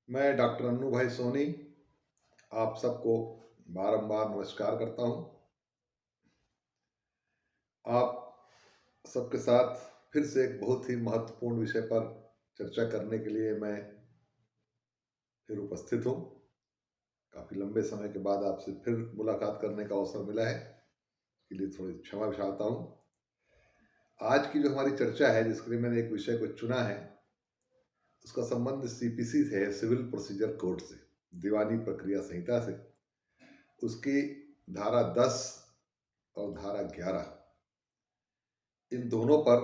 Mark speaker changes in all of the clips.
Speaker 1: मैं डॉक्टर अन्नू भाई सोनी आप सबको बारंबार नमस्कार करता हूं। आप सबके साथ फिर से एक बहुत ही महत्वपूर्ण विषय पर चर्चा करने के लिए मैं फिर उपस्थित हूं। काफ़ी लंबे समय के बाद आपसे फिर मुलाकात करने का अवसर मिला है, इसके लिए थोड़ी क्षमा चाहता हूं। आज की जो हमारी चर्चा है, जिसके लिए मैंने एक विषय को चुना है, उसका संबंध सीपीसी से है, सिविल प्रोसीजर कोड से, दीवानी प्रक्रिया संहिता से। उसकी धारा 10 और धारा 11, इन दोनों पर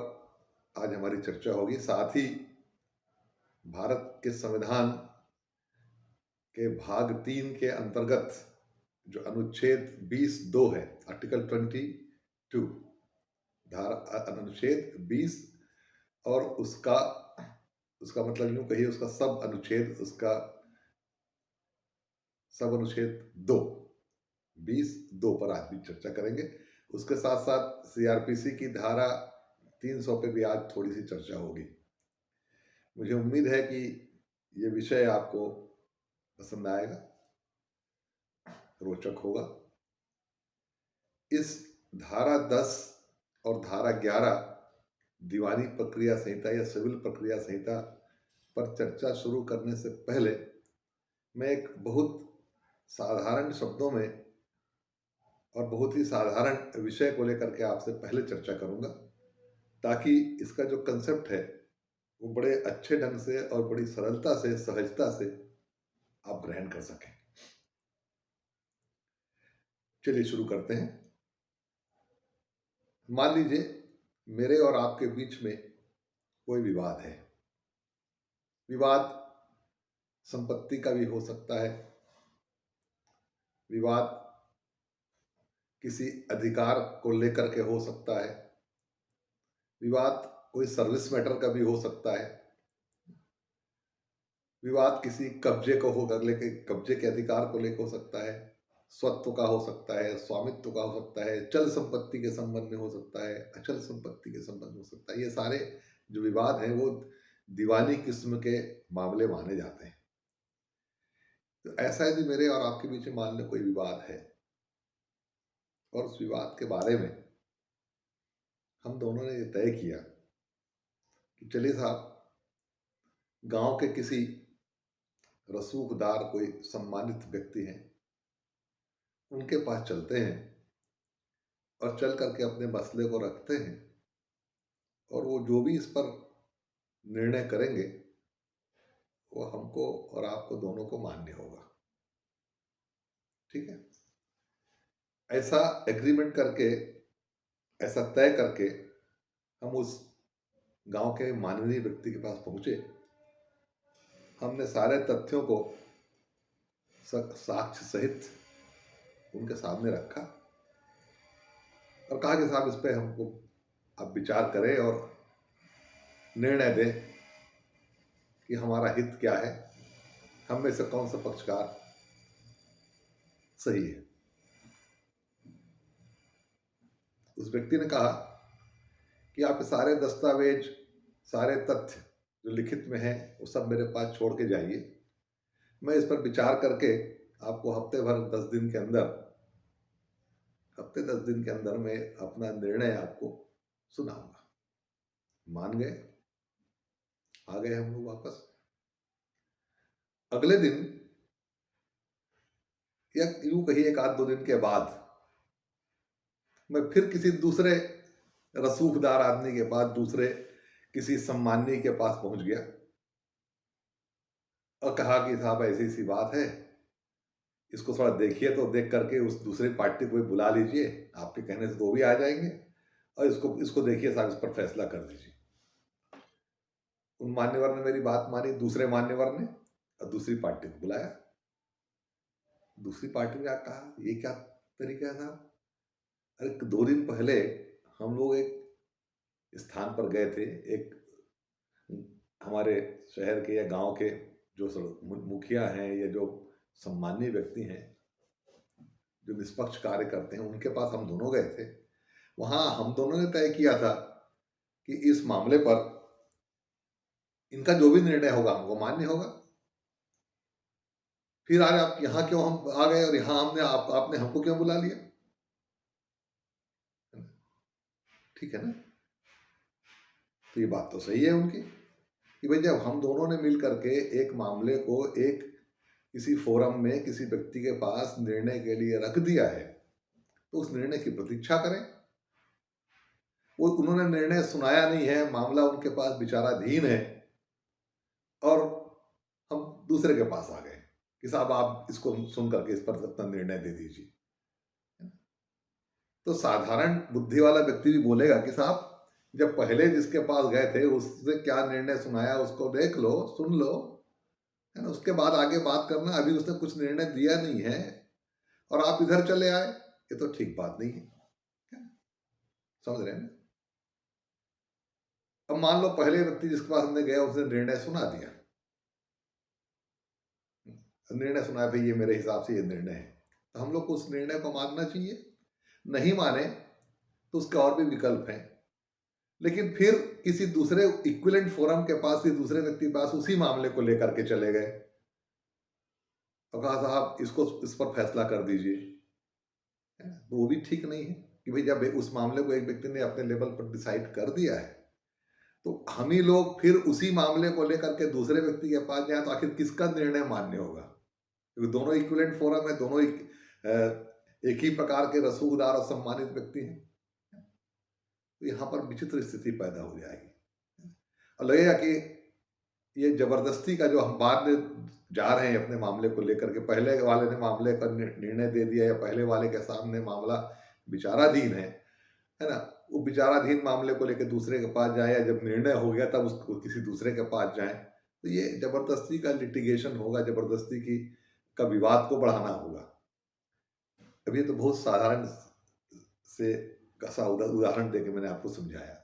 Speaker 1: आज हमारी चर्चा होगी। साथ ही भारत के संविधान के भाग 3 के अंतर्गत जो अनुच्छेद 20(2) है, आर्टिकल 22, धारा अनुच्छेद 20, और उसका उसका मतलब यूं कहिए, उसका सब अनुच्छेद, उसका सब अनुच्छेद 20(2) पर आज भी चर्चा करेंगे। उसके साथ साथ सीआरपीसी की धारा 300 पे भी आज थोड़ी सी चर्चा होगी। मुझे उम्मीद है कि ये विषय आपको पसंद आएगा, रोचक होगा। इस धारा 10 और धारा 11 दीवानी प्रक्रिया संहिता या सिविल प्रक्रिया संहिता पर चर्चा शुरू करने से पहले मैं एक बहुत साधारण शब्दों में और बहुत ही साधारण विषय को लेकर के आपसे पहले चर्चा करूंगा, ताकि इसका जो कंसेप्ट है वो बड़े अच्छे ढंग से और बड़ी सरलता से, सहजता से आप ग्रहण कर सकें। चलिए शुरू करते हैं। मान लीजिए मेरे और आपके बीच में कोई विवाद है। विवाद संपत्ति का भी हो सकता है, विवाद किसी अधिकार को लेकर के हो सकता है, विवाद कोई सर्विस मैटर का भी हो सकता है, विवाद किसी कब्जे को होकर लेके, कब्जे के अधिकार को लेकर हो सकता है, स्वत्व का हो सकता है, स्वामित्व का हो सकता है, चल संपत्ति के संबंध में हो सकता है, अचल संपत्ति के संबंध में हो सकता है। ये सारे जो विवाद हैं वो दीवानी किस्म के मामले माने जाते हैं। तो ऐसा यदि मेरे और आपके बीच में मान लो कोई विवाद है और उस विवाद के बारे में हम दोनों ने ये तय किया कि चलिए साहब, गांव के किसी रसूखदार कोई सम्मानित व्यक्ति हैं, उनके पास चलते हैं और चल करके अपने मसले को रखते हैं, और वो जो भी इस पर निर्णय करेंगे वो हमको और आपको दोनों को मान्य होगा। ठीक है? ऐसा एग्रीमेंट करके, ऐसा तय करके हम उस गांव के माननीय व्यक्ति के पास पहुंचे। हमने सारे तथ्यों को साक्ष्य सहित उनके सामने रखा और कहा कि साहब, इस पे हमको आप विचार करें और निर्णय दें कि हमारा हित क्या है, हम में से कौन सा पक्षकार सही है। उस व्यक्ति ने कहा कि आप सारे दस्तावेज, सारे तथ्य जो लिखित में हैं वो सब मेरे पास छोड़ के जाइए। मैं इस पर विचार करके आपको हफ्ते 10 दिन के अंदर में अपना निर्णय आपको सुनाऊंगा। मान गए। आ गए हम लोग वापस। अगले दिन या यूं कहिए 1-2 दिन के बाद मैं फिर किसी दूसरे रसूखदार आदमी के पास, दूसरे किसी सम्मानी के पास पहुंच गया और कहा कि साहब, ऐसी सी बात है, इसको थोड़ा देखिए, तो देख करके उस दूसरी पार्टी को भी बुला लीजिए, आपके कहने से तो भी आ जाएंगे, और इसको इसको देखिए साहब, इस पर फैसला कर दीजिए। उन मान्यवर ने मेरी बात मानी, दूसरे मान्यवर ने, और दूसरी पार्टी को बुलाया। दूसरी पार्टी ने कहा, ये क्या तरीका है साहब? अरे 2 दिन पहले हम लोग एक स्थान पर गए थे, एक हमारे शहर के या गांव के जो मुखिया हैं या जो सम्मानीय व्यक्ति हैं, जो निष्पक्ष कार्य करते हैं, उनके पास हम दोनों गए थे। वहां हम दोनों ने तय किया था कि इस मामले पर इनका जो भी निर्णय होगा हमको मान्य होगा। फिर आज आप यहाँ क्यों हम आ गए और यहाँ हमने आपने हमको क्यों बुला लिया? ठीक है ना? तो ये बात तो सही है उनकी कि भाई जब हम दोनों ने मिल करके एक मामले को एक किसी फोरम में किसी व्यक्ति के पास निर्णय के लिए रख दिया है, तो उस निर्णय की प्रतीक्षा करें। वो उन्होंने निर्णय सुनाया नहीं है, मामला उनके पास विचाराधीन है और हम दूसरे के पास आ गए कि साहब आप इसको सुन करके इस पर अपना निर्णय दे दीजिए। तो साधारण बुद्धि वाला व्यक्ति भी बोलेगा कि साहब जब पहले जिसके पास गए थे उससे क्या निर्णय सुनाया उसको देख लो, सुन लो, है ना, उसके बाद आगे बात करना। अभी उसने कुछ निर्णय दिया नहीं है और आप इधर चले आए, ये तो ठीक बात नहीं है। समझ रहे हैं ना? अब मान लो पहले व्यक्ति जिसके पास हमने गया उसने निर्णय सुना दिया, निर्णय सुनाया भाई ये मेरे हिसाब से ये निर्णय है, तो हम लोग को उस निर्णय को मानना चाहिए। नहीं माने तो उसके और भी विकल्प हैं, लेकिन फिर किसी दूसरे इक्विवेलेंट फोरम के पास, किसी दूसरे व्यक्ति के पास उसी मामले को लेकर के चले गए और कहा साहब इसको इस पर फैसला कर दीजिए, है ना? तो वो भी ठीक नहीं है कि भाई जब उस मामले को एक व्यक्ति ने अपने लेवल पर डिसाइड कर दिया है, तो हम ही लोग फिर उसी मामले को लेकर के दूसरे व्यक्ति के पास जाए, तो आखिर किसका निर्णय मान्य होगा? क्योंकि दोनों इक्विवेलेंट फोरम है, दोनों एक ही प्रकार के रसूखदार और सम्मानित व्यक्ति हैं। तो यहाँ पर विचित्र स्थिति पैदा हो जाएगी और लगेगा कि ये जबरदस्ती का जो हम बाद में जा रहे हैं अपने मामले को लेकर के, पहले वाले ने मामले का निर्णय दे दिया या पहले वाले के सामने मामला विचाराधीन है ना, वो विचाराधीन मामले को लेकर दूसरे के पास जाए, या जब निर्णय हो गया तब उसको किसी दूसरे के पास जाए, तो ये जबरदस्ती का लिटिगेशन होगा, जबरदस्ती की का विवाद को बढ़ाना होगा। अब ये तो बहुत साधारण से कसा उदाहरण देके मैंने आपको समझाया।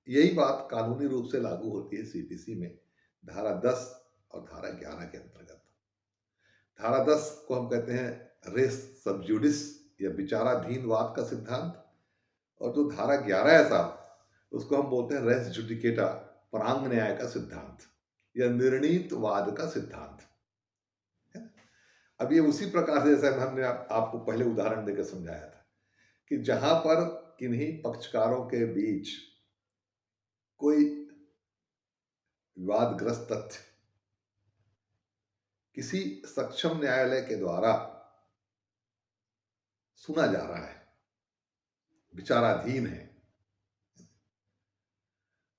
Speaker 1: यही बात कानूनी रूप से लागू होती है सीपीसी में धारा 10 और धारा 11 के अंतर्गत। धारा 10 को हम कहते हैं रेस सबजुडिस या विचाराधीन वाद का सिद्धांत, और जो धारा 11 है साहब उसको हम बोलते हैं रेस जुडिकेटा, परांग न्याय का सिद्धांत या निर्णीत वाद का सिद्धांत। अब ये उसी प्रकार से जैसे हमने आपको पहले उदाहरण देकर समझाया था कि जहां पर किन्हीं पक्षकारों के बीच कोई विवादग्रस्त तथ्य किसी सक्षम न्यायालय के द्वारा सुना जा रहा है, विचाराधीन है,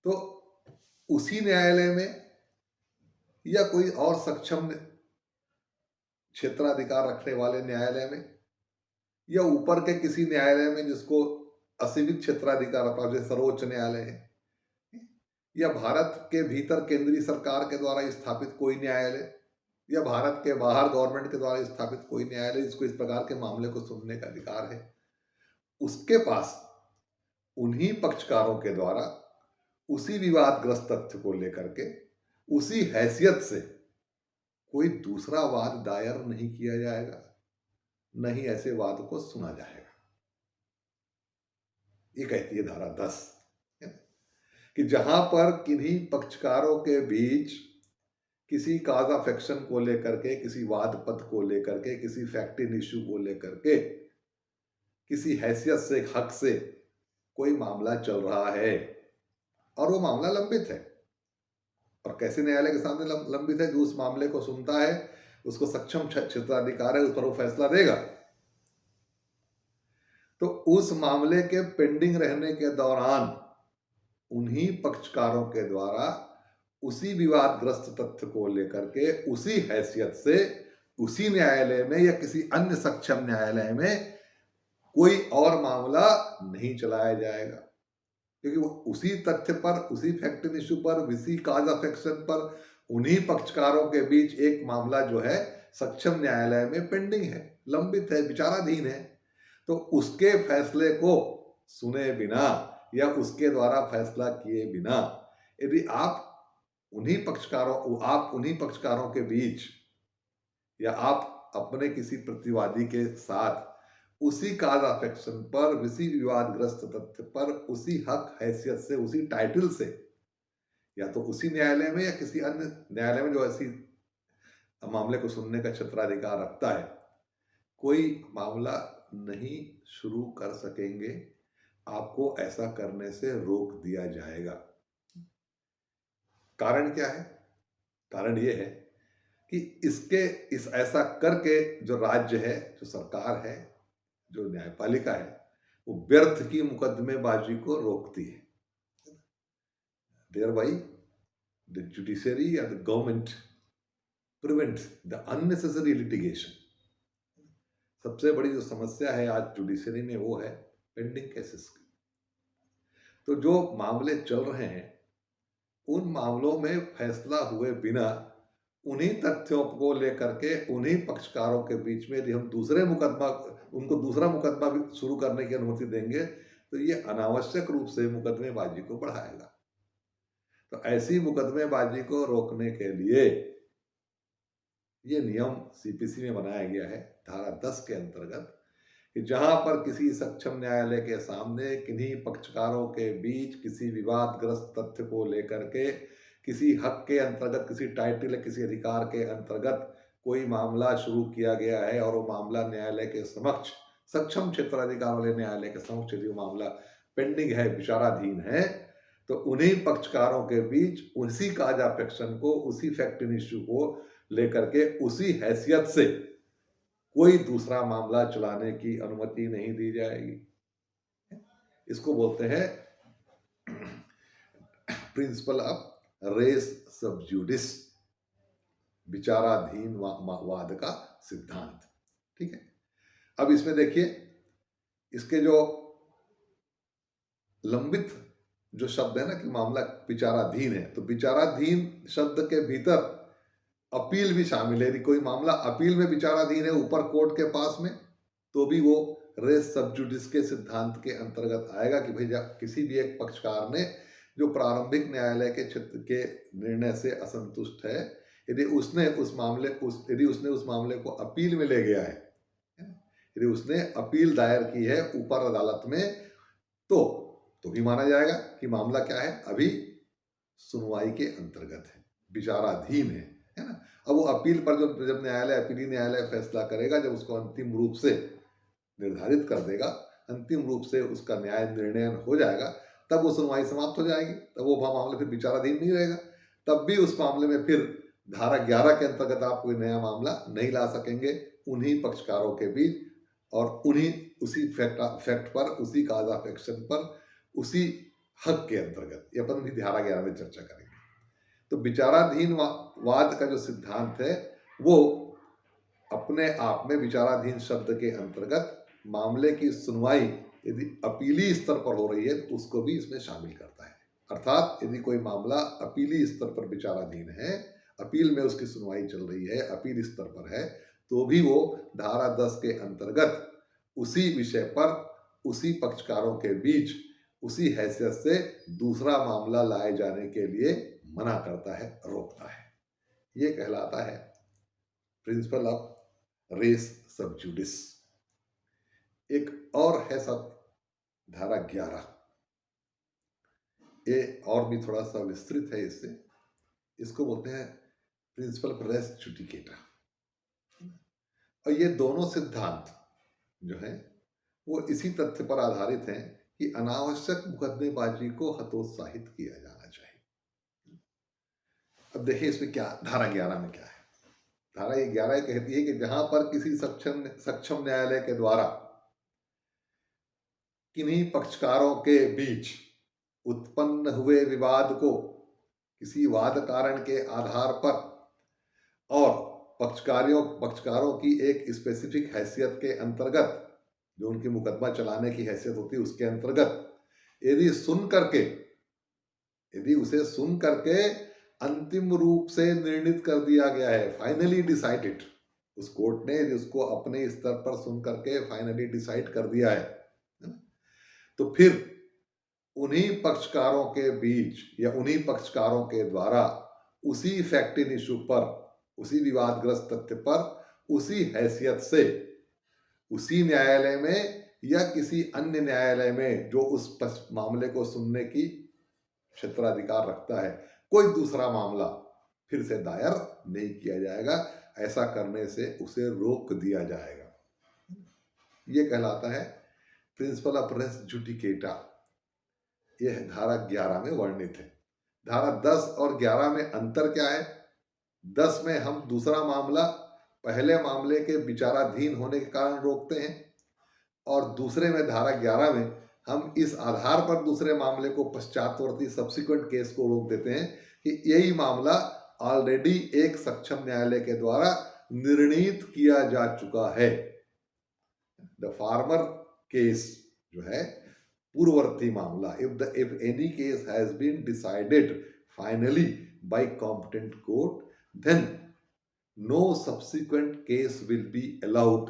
Speaker 1: तो उसी न्यायालय में या कोई और सक्षम क्षेत्राधिकार रखने वाले न्यायालय में या ऊपर के किसी न्यायालय में जिसको असीमित क्षेत्राधिकार अपना, जैसे सर्वोच्च न्यायालय है, या भारत के भीतर केंद्रीय सरकार के द्वारा स्थापित कोई न्यायालय या भारत के बाहर गवर्नमेंट के द्वारा स्थापित कोई न्यायालय जिसको इस प्रकार के मामले को सुनने का अधिकार है, उसके पास उन्हीं पक्षकारों के द्वारा उसी विवादग्रस्त तथ्य को लेकर के उसी हैसियत से कोई दूसरा वाद दायर नहीं किया जाएगा, नहीं ऐसे वाद को सुना जाएगा। ये कहती है धारा 10 कि जहां पर किन्हीं पक्षकारों के बीच किसी काज ऑफ एक्शन को लेकर के, किसी वाद पद को लेकर के, किसी फैक्टिन इश्यू को लेकर के, किसी हैसियत से, हक से कोई मामला चल रहा है और वो मामला लंबित है, और कैसे न्यायालय के सामने लंबित है, जो उस मामले को सुनता है उसको सक्षम क्षेत्राधिकार है, उस पर वो फैसला देगा, तो उस मामले के पेंडिंग रहने के दौरान उन्हीं पक्षकारों के द्वारा उसी विवादग्रस्त तथ्य को लेकर के उसी हैसियत से उसी न्यायालय में या किसी अन्य सक्षम न्यायालय में कोई और मामला नहीं चलाया जाएगा, क्योंकि वो उसी तथ्य पर, उसी फैक्टिन इश्यू पर, उसी काज ऑफ एक्शन पर उन्हीं पक्षकारों के बीच एक मामला जो है सक्षम न्यायालय में पेंडिंग है, लंबित है, विचाराधीन है, तो उसके फैसले को सुने बिना या उसके द्वारा फैसला किए बिना यदि आप उन्हीं पक्षकारों के बीच या आप अपने किसी प्रतिवादी के साथ उसी काज ऑफ एक्शन पर, उसी विवादग्रस्त तथ्य पर, उसी हक हैसियत से, उसी टाइटल से, या तो उसी न्यायालय में या किसी अन्य न्यायालय में जो ऐसी मामले को सुनने का क्षेत्राधिकार रखता है, कोई मामला नहीं शुरू कर सकेंगे, आपको ऐसा करने से रोक दिया जाएगा। कारण क्या है? कारण ये है कि इस ऐसा करके जो राज्य है, जो सरकार है, जो न्यायपालिका है, वो व्यर्थ की मुकदमेबाजी को रोकती है। Thereby, the judiciary and the government prevent the unnecessary litigation. सबसे बड़ी जो समस्या है आज जुडिशरी में वो है पेंडिंग केसेस की। तो जो मामले चल रहे हैं उन मामलों में फैसला हुए बिना उन्हीं तथ्यों को लेकर के उन्हीं पक्षकारों के बीच में यदि हम उनको दूसरा मुकदमा भी शुरू करने की अनुमति देंगे तो ये अनावश्यक रूप से मुकदमेबाजी को बढ़ाएगा। तो ऐसी मुकदमेबाजी को रोकने के लिए ये नियम सीपीसी में बनाया गया है धारा 10 के अंतर्गत कि जहां पर किसी सक्षम न्यायालय के सामने किन्हीं पक्षकारों के बीच किसी विवादग्रस्त तथ्य को लेकर के किसी हक के अंतर्गत, किसी टाइटल या किसी अधिकार के अंतर्गत कोई मामला शुरू किया गया है और वो मामला न्यायालय के समक्ष, सक्षम क्षेत्राधिकार वाले न्यायालय के समक्ष यदि वो मामला पेंडिंग है, विचाराधीन है, तो उन्हीं पक्षकारों के बीच उसी काज अफेक्शन को, उसी फैक्ट इन इश्यू को लेकर के उसी हैसियत से कोई दूसरा मामला चलाने की अनुमति नहीं दी जाएगी। इसको बोलते हैं प्रिंसिपल ऑफ रेस सब जुडिस, विचाराधीन वाद का सिद्धांत। ठीक है, अब इसमें देखिए इसके जो लंबित जो शब्द है ना कि मामला विचाराधीन है, तो विचाराधीन शब्द के भीतर अपील भी शामिल है। यदि कोई मामला अपील में विचाराधीन है ऊपर कोर्ट के पास में, तो भी वो रेस सब जुडिस के सिद्धांत के अंतर्गत आएगा कि भाई किसी भी एक पक्षकार ने जो प्रारंभिक न्यायालय के क्षेत्र के निर्णय से असंतुष्ट है, यदि उसने उस मामले को अपील में ले गया है, यदि उसने अपील दायर की है ऊपर अदालत में, तो भी माना जाएगा कि मामला क्या है, अभी सुनवाई के अंतर्गत है, विचाराधीन है ना। अब वो अपील पर जब अपीली न्यायालय फैसला करेगा, जब उसको अंतिम रूप से निर्धारित कर देगा, अंतिम रूप से उसका न्याय निर्णय हो जाएगा, तब वो सुनवाई समाप्त हो जाएगी, तब वो मामला फिर विचाराधीन नहीं रहेगा। तब भी उस मामले में फिर धारा 11 के अंतर्गत आप कोई नया मामला नहीं ला सकेंगे उन्हीं पक्षकारों के बीच और उन्हीं उसी फैक्ट पर, उसी काज ऑफ एक्शन पर, उसी हक के अंतर्गत। ये अपन भी धारा 11 में चर्चा करेंगे। तो विचाराधीन वाद का जो सिद्धांत है वो अपने आप में विचाराधीन शब्द के अंतर्गत मामले की सुनवाई यदि अपीली स्तर पर हो रही है तो उसको भी इसमें शामिल करता है। अर्थात यदि कोई मामला अपीली स्तर पर विचाराधीन है, अपील में उसकी सुनवाई चल रही है, अपील स्तर पर है, तो भी वो धारा 10 के अंतर्गत उसी विषय पर, उसी पक्षकारों के बीच, उसी हैसियत से दूसरा मामला लाए जाने के लिए मना करता है, रोकता है। ये कहलाता है प्रिंसिपल ऑफ रेस सब जुडिस। एक और है सब धारा 11, ये और भी थोड़ा सा विस्तृत है इससे, इसको बोलते हैं प्रिंसिपल ऑफ रेस जुडिकेटा। और ये दोनों सिद्धांत जो है वो इसी तथ्य पर आधारित हैं कि अनावश्यक मुकदमेबाजी को हतोत्साहित किया जाना चाहिए। अब देखिए इसमें क्या धारा 11 में क्या है। धारा 11 कहती है कि जहां पर किसी सक्षम न्यायालय के द्वारा किन्हीं पक्षकारों के बीच उत्पन्न हुए विवाद को किसी वाद कारण के आधार पर और पक्षकारों की एक स्पेसिफिक हैसियत के अंतर्गत, जो उनकी मुकदमा चलाने की हैसियत होती है उसके अंतर्गत, यदि उसे सुन करके अंतिम रूप से निर्णित कर दिया गया है, फाइनली डिसाइडेड, उस कोर्ट ने यदि उसको अपने स्तर पर सुन करके फाइनली डिसाइड कर दिया है, तो फिर उन्हीं पक्षकारों के बीच या उन्हीं पक्षकारों के द्वारा उसी फैक्ट इन इश्यू पर, उसी विवादग्रस्त तथ्य पर, उसी हैसियत से उसी न्यायालय में या किसी अन्य न्यायालय में जो उस मामले को सुनने की क्षेत्राधिकार रखता है, कोई दूसरा मामला फिर से दायर नहीं किया जाएगा ऐसा करने से उसे रोक दिया जाएगा। ये कहलाता है प्रिंसिपल ऑफ रेस जुडिकेटा। यह धारा 11 में वर्णित है। धारा 10 और 11 में अंतर क्या है? 10 में हम दूसरा मामला पहले मामले के विचाराधीन होने के कारण रोकते हैं, और दूसरे में धारा 11 में हम इस आधार पर दूसरे मामले को पश्चातवर्ती सब्सिक्वेंट केस को रोक देते हैं कि यही मामला ऑलरेडी एक सक्षम न्यायालय के द्वारा निर्णीत किया जा चुका है। द फार्मर केस जो है पूर्ववर्ती मामला, if any case has been decided finally by competent court, then no subsequent case will be allowed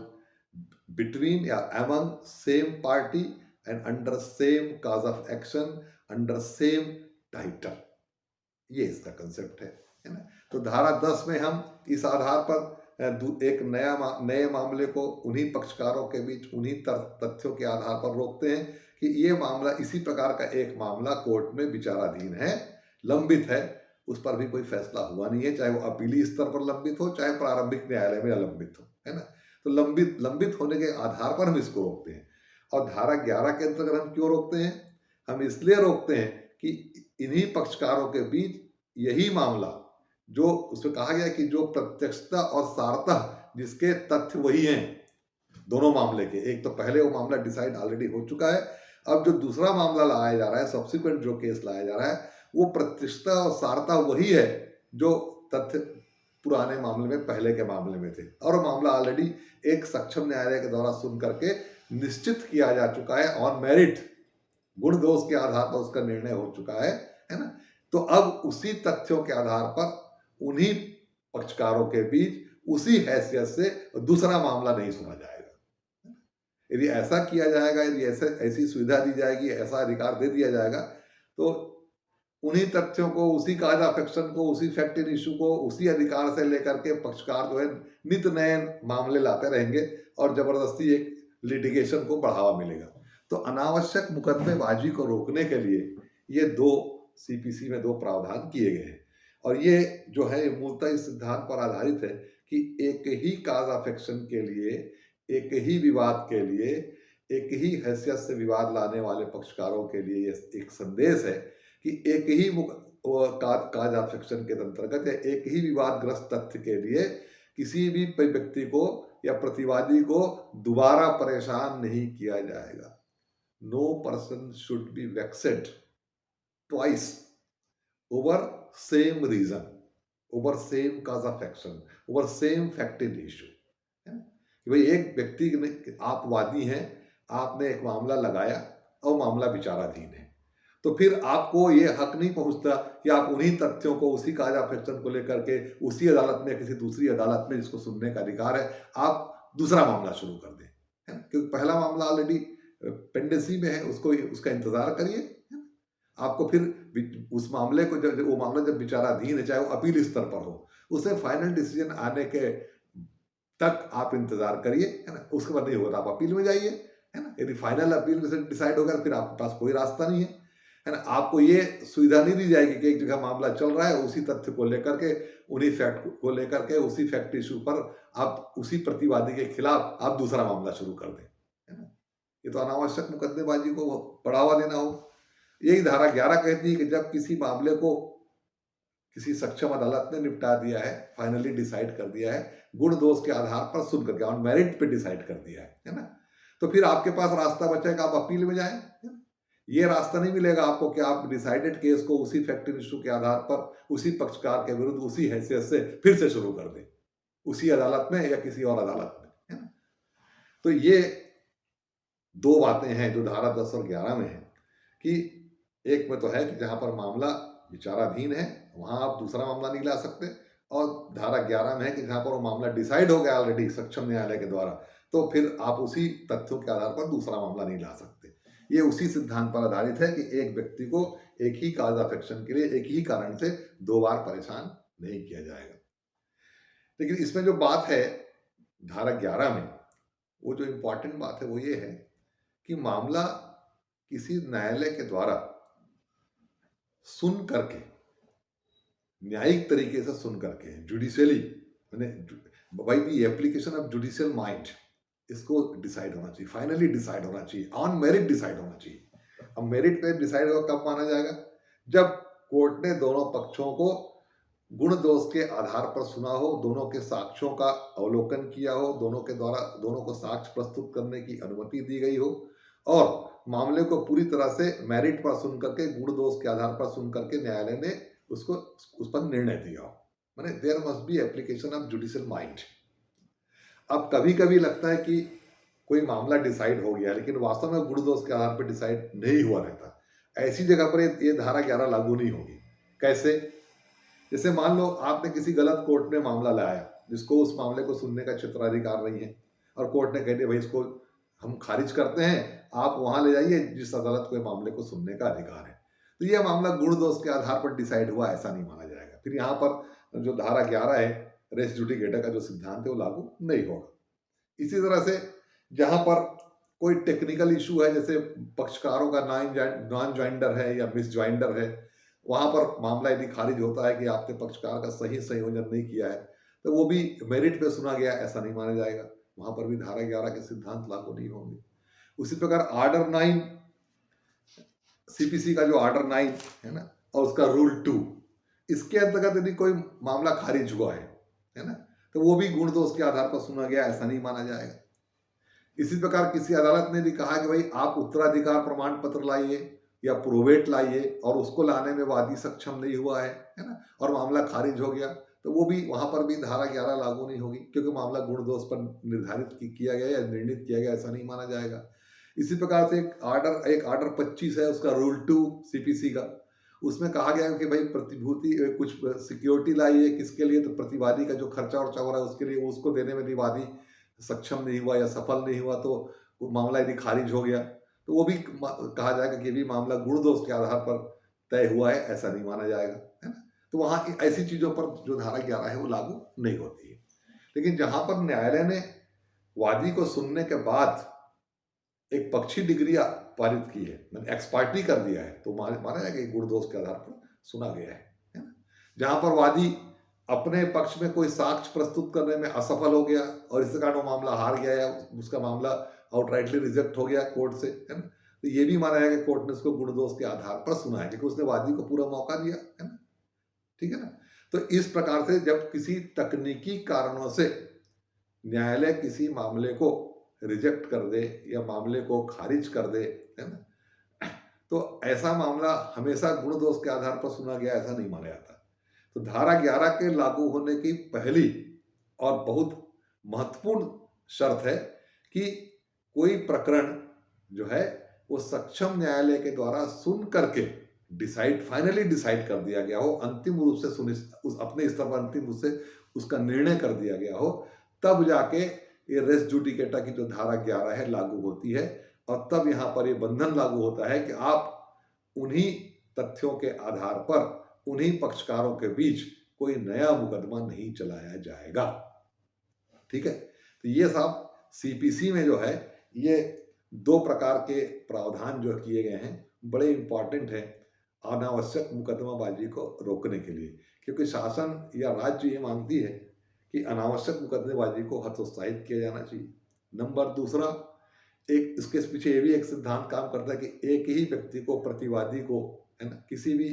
Speaker 1: between among same party and under same cause of action under same title। ये इसका concept है ना। तो धारा 10 में हम इस आधार पर एक नए मामले को उन्हीं पक्षकारों के बीच उन्हीं तथ्यों के आधार पर रोकते हैं कि ये मामला इसी प्रकार का एक मामला कोर्ट में विचाराधीन है, लंबित है, उस पर भी कोई फैसला हुआ नहीं है, चाहे वो अपीली स्तर पर लंबित हो चाहे प्रारंभिक न्यायालय में लंबित हो, है ना। तो लंबित होने के आधार पर हम इसको रोकते हैं। और धारा 11 के अंतर्गत हम क्यों रोकते हैं? हम इसलिए रोकते हैं कि इन्हीं पक्षकारों के बीच यही मामला, जो उसमें कहा गया कि जो प्रत्यक्षता और सारतः जिसके तथ्य वही हैं दोनों मामले के, एक तो पहले वो मामला डिसाइड ऑलरेडी हो चुका है, अब जो दूसरा मामला लाया जा रहा है, सब्सिक्वेंट जो केस लाया जा रहा है, वो प्रत्यक्षता और सारता वही है जो तथ्य पुराने मामले में पहले के मामले में थे, और मामला ऑलरेडी एक सक्षम न्यायालय के द्वारा सुन करके निश्चित किया जा चुका है, ऑन मेरिट, गुण दोष के आधार पर उसका निर्णय हो चुका है ना। तो अब उसी तथ्यों के आधार पर उन्हीं पक्षकारों के बीच उसी हैसियत से दूसरा मामला नहीं सुना जाएगा। यदि ऐसा किया जाएगा, यदि ऐसी सुविधा दी जाएगी, ऐसा अधिकार दे दिया जाएगा, तो उन्हीं तथ्यों को, उसी काज ऑफ एक्शन को, उसी फैक्ट इन इशू को, उसी अधिकार से लेकर के पक्षकार जो है नित नए मामले लाते रहेंगे और जबरदस्ती एक लिटिगेशन को बढ़ावा मिलेगा। तो अनावश्यक मुकदमेबाजी को रोकने के लिए ये दो सीपीसी में दो प्रावधान किए गए हैं, और ये जो है मूलतः इस सिद्धांत पर आधारित है कि एक ही काज ऑफ एक्शन के लिए, एक ही विवाद के लिए, एक ही हैसियत से विवाद लाने वाले पक्षकारों के लिए ये एक संदेश है कि एक ही काज ऑफ एक्शन के अंतर्गत या एक ही विवादग्रस्त तथ्य के लिए किसी भी व्यक्ति को या प्रतिवादी को दोबारा परेशान नहीं किया जाएगा। No person should be vexed twice over same reason, over same cause of action, over same fact in issue. कि भाई एक व्यक्ति ने, आप वादी हैं, आपने एक मामला लगाया और मामला विचाराधीन है, तो फिर आपको ये हक नहीं पहुंचता कि आप उन्हीं तथ्यों को, उसी काज ऑफ एक्शन को लेकर के उसी अदालत में, किसी दूसरी अदालत में जिसको सुनने का अधिकार है, आप दूसरा मामला शुरू कर दें, है ना। क्योंकि पहला मामला ऑलरेडी पेंडेंसी में है, उसका इंतजार करिए, है ना। आपको फिर उस मामले को, जब वो मामला जब विचाराधीन है, चाहे वो अपील स्तर पर हो, उसे फाइनल डिसीजन आने के तक आप इंतजार करिए, है ना। उसके बाद नहीं होगा तो आप अपील में जाइए, है ना। यदि फाइनल अपील में से डिसाइड होगा फिर आपके पास कोई रास्ता नहीं है ना। आपको ये सुविधा नहीं दी जाएगी कि एक जगह मामला चल रहा है, उसी तथ्य को लेकर के, उन्हीं फैक्ट को लेकर के, उसी फैक्ट इशू पर आप उसी प्रतिवादी के खिलाफ आप दूसरा मामला शुरू कर दें, है ना। ये तो अनावश्यक मुकदमेबाजी को बढ़ावा देना हो। यही धारा 11 कहती है कि जब किसी मामले को किसी सक्षम अदालत ने निपटा दिया है, फाइनली डिसाइड कर दिया है, गुण दोष के आधार पर सुन करके, ऑन मेरिट पे डिसाइड कर दिया है ना, तो फिर आपके पास रास्ता बचेगा, आप अपील में जाएं। ये रास्ता नहीं मिलेगा आपको कि आप डिसाइडेड केस को उसी फैक्ट इशू के आधार पर उसी पक्षकार के विरुद्ध उसी हैसियत से फिर से शुरू कर दें, उसी अदालत में या किसी और अदालत में, है ना। तो ये दो बातें हैं जो धारा 10 और 11 में है, कि एक में तो है कि जहां पर मामला विचाराधीन है वहां आप दूसरा मामला नहीं ला सकते, और धारा 11 में है कि जहां पर वो मामला डिसाइड हो गया ऑलरेडी सक्षम न्यायालय के द्वारा, तो फिर आप उसी तथ्यों के आधार पर दूसरा मामला नहीं ला सकते। ये उसी सिद्धांत पर आधारित है कि एक व्यक्ति को एक ही काज ऑफ एक्शन के लिए एक ही कारण से दो बार परेशान नहीं किया जाएगा। लेकिन इसमें जो बात है धारा 11 में, वो जो इंपॉर्टेंट बात है वो ये है कि मामला किसी न्यायालय के द्वारा सुन करके, न्यायिक तरीके से सुन करके, जुडिशियली, मैंने by the application of judicial mind इसको डिसाइड होना चाहिए, फाइनली डिसाइड होना चाहिए, ऑन मेरिट डिसाइड होना चाहिए। अब मेरिट पे डिसाइड होगा कब माना जाएगा? जब कोर्ट ने दोनों पक्षों को गुण दोष के आधार पर सुना हो, दोनों के साक्ष्यों का अवलोकन किया हो, दोनों के द्वारा दोनों को साक्ष्य प्रस्तुत करने की अनुमति दी गई हो और मामले को पूरी तरह से मेरिट पर सुन करके, गुण दोष के आधार पर सुन करके न्यायालय ने उसको उस पर निर्णय दिया हो। माने there must be application of judicial mind. अब कभी कभी लगता है कि कोई मामला डिसाइड हो गया, लेकिन वास्तव में गुण दोष के आधार पर डिसाइड नहीं हुआ रहता। ऐसी जगह पर ये धारा 11 लागू नहीं होगी। कैसे? जैसे मान लो आपने किसी गलत कोर्ट में मामला लाया, जिसको उस मामले को सुनने का क्षेत्राधिकार नहीं है, और कोर्ट ने कह दिया भाई इसको हम खारिज करते हैं, आप वहां ले जाइए जिस अदालत को मामले को सुनने का अधिकार है। तो यह मामला गुण दोष के आधार पर डिसाइड हुआ ऐसा नहीं माना जाएगा। फिर यहाँ पर जो धारा 11 है रेस जुडिकेटा का जो सिद्धांत है वो लागू नहीं होगा। इसी तरह से जहां पर कोई टेक्निकल इशू है, जैसे पक्षकारों का नॉन ज्वाइंडर है या मिस ज्वाइंडर है, वहां पर मामला यदि खारिज होता है कि आपने पक्षकार का सही संयोजन नहीं किया है, तो वो भी मेरिट पे सुना गया ऐसा नहीं माना जाएगा। वहां पर भी धारा 11 के सिद्धांत लागू नहीं होंगे। उसी प्रकार ऑर्डर 9 सीपीसी का जो ऑर्डर 9 है ना, और उसका रूल 2, इसके अंतर्गत यदि कोई मामला खारिज हुआ है ना, तो वो भी गुण दोष के आधार पर सुना गया ऐसा नहीं माना जाएगा। इसी प्रकार किसी अदालत ने भी कहा कि भाई आप उत्तराधिकार प्रमाण पत्र लाइए या प्रोवेट लाइए, और उसको लाने में वादी सक्षम नहीं हुआ है ना, और मामला खारिज हो गया, तो वो भी वहां पर भी धारा 11 लागू नहीं होगी, क्योंकि मामला गुण दोष पर निर्धारित किया गया या निर्णित किया गया ऐसा नहीं माना जाएगा। इसी प्रकार से एक ऑर्डर 25 है, उसका रूल 2 सीपीसी का, उसमें कहा गया है कि भाई प्रतिभूति कुछ सिक्योरिटी लाइए, किसके लिए? तो प्रतिवादी का जो खर्चा वर्चा हो रहा है उसके लिए, उसको देने में यदि वादी सक्षम नहीं हुआ या सफल नहीं हुआ, तो वो मामला यदि खारिज हो गया, तो वो भी कहा जाएगा कि ये भी मामला गुण दोष के आधार पर तय हुआ है ऐसा नहीं माना जाएगा, है ना। तो वहां की ऐसी चीजों पर जो धारा 11 है वो लागू नहीं होती है। लेकिन जहां पर न्यायालय ने वादी को सुनने के बाद एक पक्षी डिग्री पारित की है, मैंने एक्सपार्टी कर दिया है, तो माना जाएगा कि गुण दोष के आधार पर सुना गया है ना। जहां पर वादी अपने पक्ष में कोई साक्ष्य प्रस्तुत करने में असफल हो गया और इस कारण वो मामला हार गया या उसका मामला आउटराइटली रिजेक्ट हो गया कोर्ट से, है ना, तो ये भी माना जाएगा कोर्ट ने उसको गुण दोष के आधार पर सुना है, क्योंकि उसने वादी को पूरा मौका दिया, है ना। ठीक है ना। तो इस प्रकार से जब किसी तकनीकी कारणों से न्यायालय किसी मामले को रिजेक्ट कर दे या मामले को खारिज कर दे, है ना, तो ऐसा मामला हमेशा गुण दोष के आधार पर सुना गया ऐसा नहीं माना जाता। तो धारा 11 के लागू होने की पहली और बहुत महत्वपूर्ण शर्त है कि कोई प्रकरण जो है वो सक्षम न्यायालय के द्वारा सुन करके फाइनली डिसाइड कर दिया गया हो, अंतिम रूप से अपने स्तर पर अंतिम रूप से उसका निर्णय कर दिया गया हो, तब जाके ये रेस जुडिकेटा की जो धारा 11 है लागू होती है, और तब यहाँ पर ये बंधन लागू होता है कि आप उन्हीं तथ्यों के आधार पर उन्हीं पक्षकारों के बीच कोई नया मुकदमा नहीं चलाया जाएगा। ठीक है। तो ये साहब सीपीसी में जो है ये 2 प्रकार के प्रावधान जो किए गए हैं बड़े इंपॉर्टेंट है अनावश्यक मुकदमाबाजी को रोकने के लिए, क्योंकि शासन या राज्य ये मानती है कि अनावश्यक मुकदमेबाजी को हतोत्साहित किया जाना चाहिए। नंबर दूसरा, एक इसके पीछे ये भी एक सिद्धांत काम करता है कि एक ही व्यक्ति को, प्रतिवादी को, है ना, किसी भी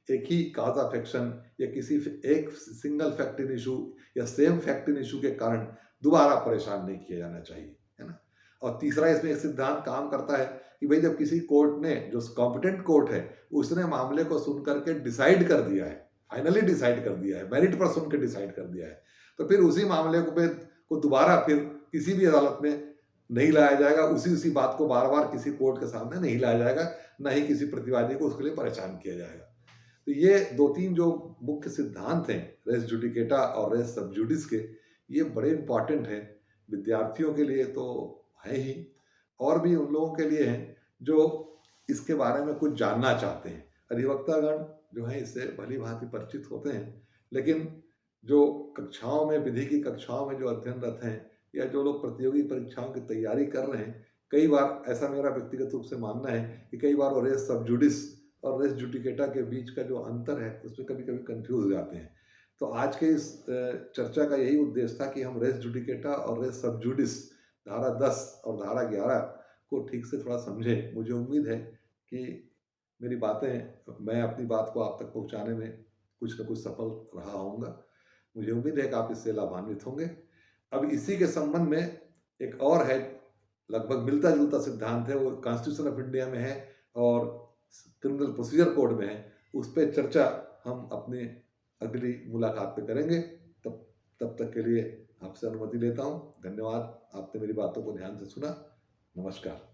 Speaker 1: एक ही काज ऑफ एक्शन या किसी एक सिंगल फैक्ट इन इशू या सेम फैक्ट इन इशू के कारण दोबारा परेशान नहीं किया जाना चाहिए, है ना। और तीसरा इसमें एक सिद्धांत काम करता है कि भाई जब किसी कोर्ट ने, जो कॉम्पिटेंट कोर्ट है, उसने मामले को सुन करके डिसाइड कर दिया है, फाइनली डिसाइड कर दिया है, मेरिट पर सुन के डिसाइड कर दिया है, तो फिर उसी मामले को दोबारा फिर किसी भी अदालत में नहीं लाया जाएगा, उसी बात को बार बार किसी कोर्ट के सामने नहीं लाया जाएगा, ना ही किसी प्रतिवादी को उसके लिए परेशान किया जाएगा। तो ये 2-3 जो मुख्य सिद्धांत हैं रेस जुडिकेटा और रेस सब जुडिस के, ये बड़े इंपॉर्टेंट हैं विद्यार्थियों के लिए तो है ही, और भी उन लोगों के लिए हैं जो इसके बारे में कुछ जानना चाहते हैं। अधिवक्तागण जो है इससे भली भांति परिचित होते हैं, लेकिन जो कक्षाओं में, विधि की कक्षाओं में जो अध्ययनरत हैं या जो लोग प्रतियोगी परीक्षाओं की तैयारी कर रहे हैं, कई बार ऐसा मेरा व्यक्तिगत रूप से मानना है कि कई बार वो रेस सब जुडिस और रेस जुडिकेटा के बीच का जो अंतर है उसमें कभी कभी कंफ्यूज हो जाते हैं। तो आज के इस चर्चा का यही उद्देश्य था कि हम रेस जुडिकेटा और रेस सब जुडिस धारा 10 और धारा 11 को ठीक से थोड़ा समझें। मुझे उम्मीद है कि मेरी बातें मैं अपनी बात को आप तक पहुंचाने में कुछ न कुछ सफल रहा होऊंगा। मुझे उम्मीद है कि आप इससे लाभान्वित होंगे। अब इसी के संबंध में एक और है, लगभग मिलता-जुलता सिद्धांत है, वो कॉन्स्टिट्यूशन ऑफ इंडिया में है और क्रिमिनल प्रोसीजर कोड में है। उस पे चर्चा हम अपनी अगली मुलाकात पे करेंगे। तब तब तक के लिए आपसे अनुमति लेता हूँ। धन्यवाद, आपने मेरी बातों को ध्यान से सुना। नमस्कार।